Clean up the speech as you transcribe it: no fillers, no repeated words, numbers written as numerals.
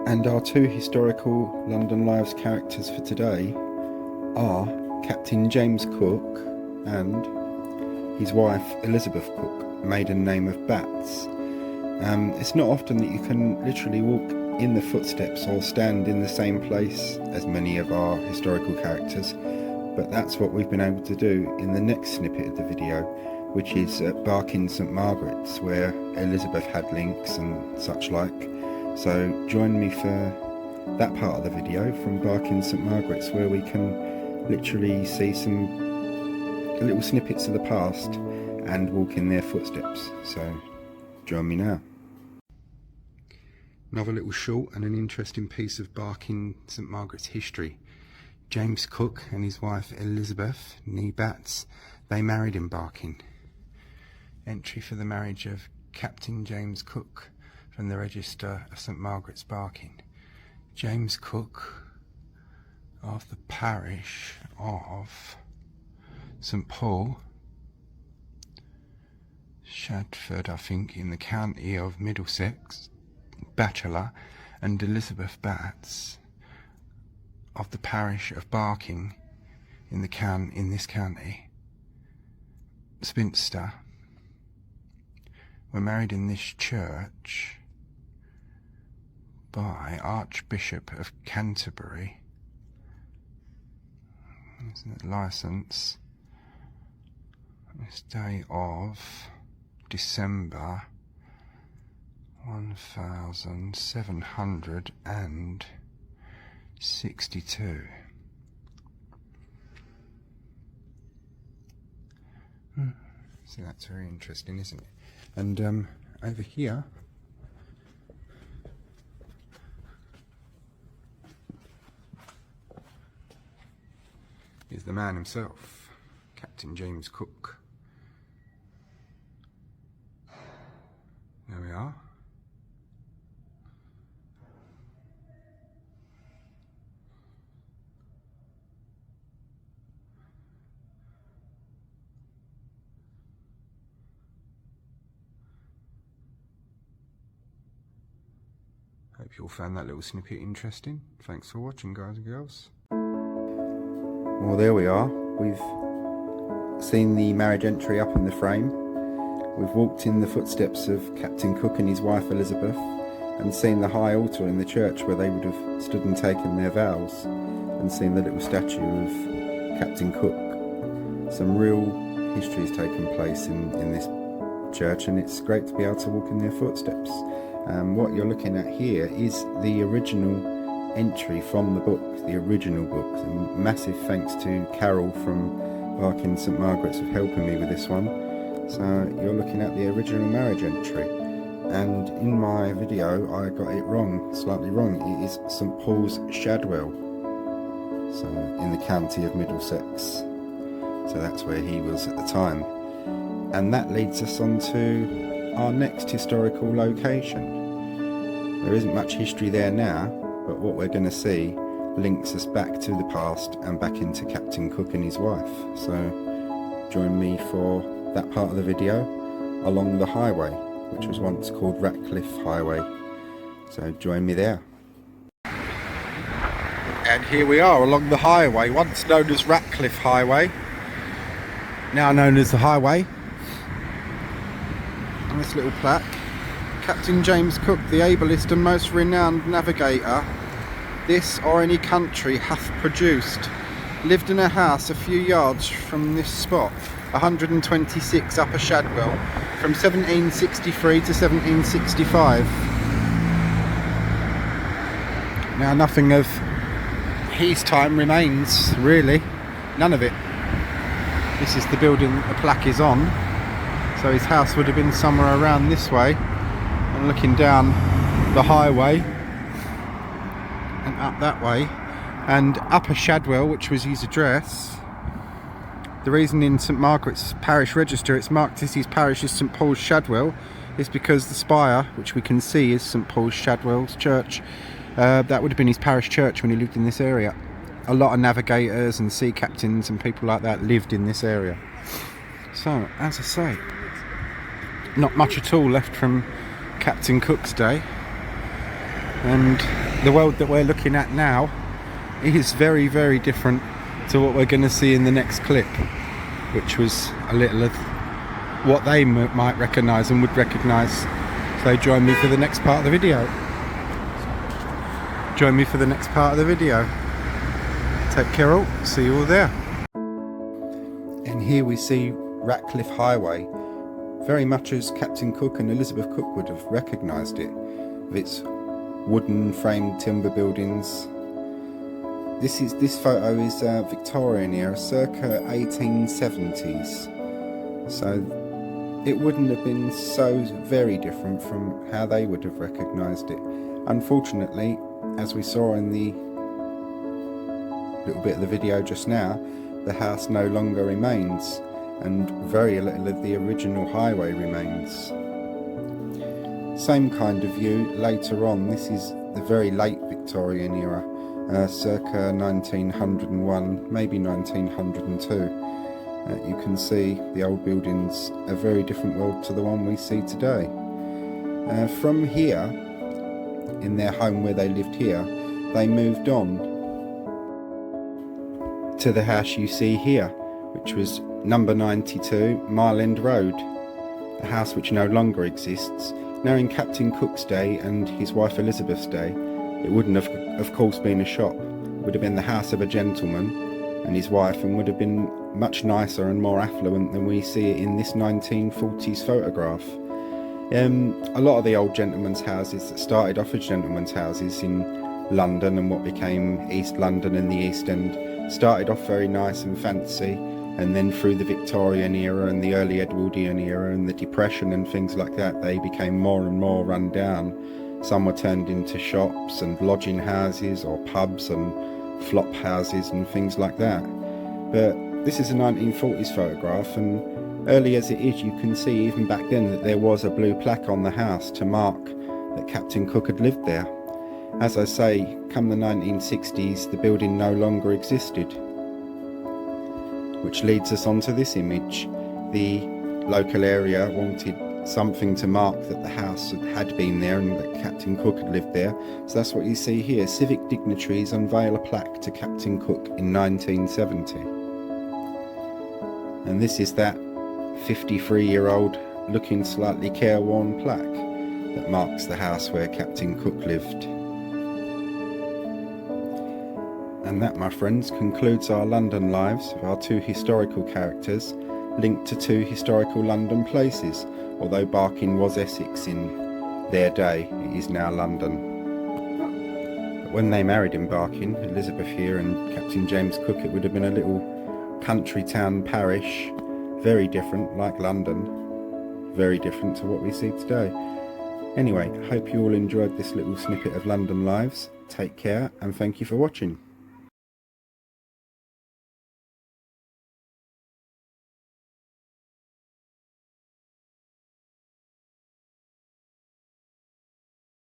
And our two historical London Lives characters for today are Captain James Cook and his wife Elizabeth Cook, maiden name of Batts. It's not often that you can literally walk in the footsteps or stand in the same place as many of our historical characters, but that's what we've been able to do in the next snippet of the video, which is at Barking St Margaret's, where Elizabeth had links and such like. So join me for that part of the video from Barking St Margaret's, where we can literally see some little snippets of the past and walk in their footsteps. So join me now. Another little short and an interesting piece of Barking St Margaret's history. James Cook and his wife Elizabeth, née Batts, they married in Barking. Entry for the marriage of Captain James Cook from the Register of St Margaret's, Barking. James Cook of the parish of St Paul, Shadwell, I think, in the county of Middlesex, bachelor, and Elizabeth Batts of the parish of Barking in this county, spinster, were married in this church by Archbishop of Canterbury. Licence this day of December 1762. So that's very interesting, isn't it? And over here is the man himself, Captain James Cook. There we are. Hope you all found that little snippet interesting. Thanks for watching, guys and girls. Well, there we are. We've seen the marriage entry up in the frame. We've walked in the footsteps of Captain Cook and his wife Elizabeth and seen the high altar in the church where they would have stood and taken their vows, and seen the little statue of Captain Cook. Some real history has taken place in this church, and it's great to be able to walk in their footsteps. What you're looking at here is the original entry from the book, the original book. And massive thanks to Carol from Barking St Margaret's for helping me with this one. So you're looking at the original marriage entry, and in my video I got it wrong, slightly wrong. It is St Paul's Shadwell, so in the county of Middlesex. So that's where he was at the time, and that leads us on to our next historical location. There isn't much history there now, but what we're going to see links us back to the past and back into Captain Cook and his wife. So join me for that part of the video along the highway, which was once called Ratcliffe Highway. So join me there. And here we are along the highway, once known as Ratcliffe Highway, now known as the highway. And this little plaque: Captain James Cook, the ablest and most renowned navigator this or any country hath produced, lived in a house a few yards from this spot, 126 Upper Shadwell, from 1763 to 1765. Now nothing of his time remains, really, none of it. This is the building that the plaque is on, so his house would have been somewhere around this way. I'm looking down the highway and up that way, and Upper Shadwell, which was his address. The reason in St Margaret's parish register it's marked as his parish as St Paul's Shadwell is because the spire, which we can see is St Paul's Shadwell's church, that would have been his parish church when he lived in this area. A lot of navigators and sea captains and people like that lived in this area. So, as I say, not much at all left from Captain Cook's day. And the world that we're looking at now is very, very different to what we're going to see in the next clip, which was a little of what they might recognise and would recognise. So join me for the next part of the video. Join me for the next part of the video. Take care all, see you all there. And here we see Ratcliffe Highway, very much as Captain Cook and Elizabeth Cook would have recognised it, with its wooden framed timber buildings. This photo is Victorian era, circa 1870s. So it wouldn't have been so very different from how they would have recognised it. Unfortunately, as we saw in the little bit of the video just now, the house no longer remains, and very little of the original highway remains. Same kind of view later on. This is the very late Victorian era, circa 1901, maybe 1902. You can see the old buildings, a very different world to the one we see today. From here, in their home where they lived here, they moved on to the house you see here, which was number 92 Mile End Road, a house which no longer exists. Now in Captain Cook's day and his wife Elizabeth's day, it wouldn't have of course been a shop. It would have been the house of a gentleman and his wife, and would have been much nicer and more affluent than we see it in this 1940s photograph. A lot of the old gentlemen's houses that started off as gentlemen's houses in London and what became East London and the East End started off very nice and fancy, and then through the Victorian era and the early Edwardian era and the Depression and things like that, they became more and more run down. Some were turned into shops and lodging houses or pubs and flop houses and things like that. But this is a 1940s photograph, and early as it is, you can see even back then that there was a blue plaque on the house to mark that Captain Cook had lived there. As I say, come the 1960s, the building no longer existed. Which leads us on to this image. The local area wanted something to mark that the house had been there and that Captain Cook had lived there. So that's what you see here. Civic dignitaries unveil a plaque to Captain Cook in 1970. And this is that 53-year-old looking slightly careworn plaque that marks the house where Captain Cook lived. And that, my friends, concludes our London lives of our two historical characters linked to two historical London places. Although Barking was Essex in their day, it is now London. But when they married in Barking, Elizabeth here and Captain James Cook, it would have been a little country town parish, very different, like London, very different to what we see today. Anyway, I hope you all enjoyed this little snippet of London lives. Take care and thank you for watching.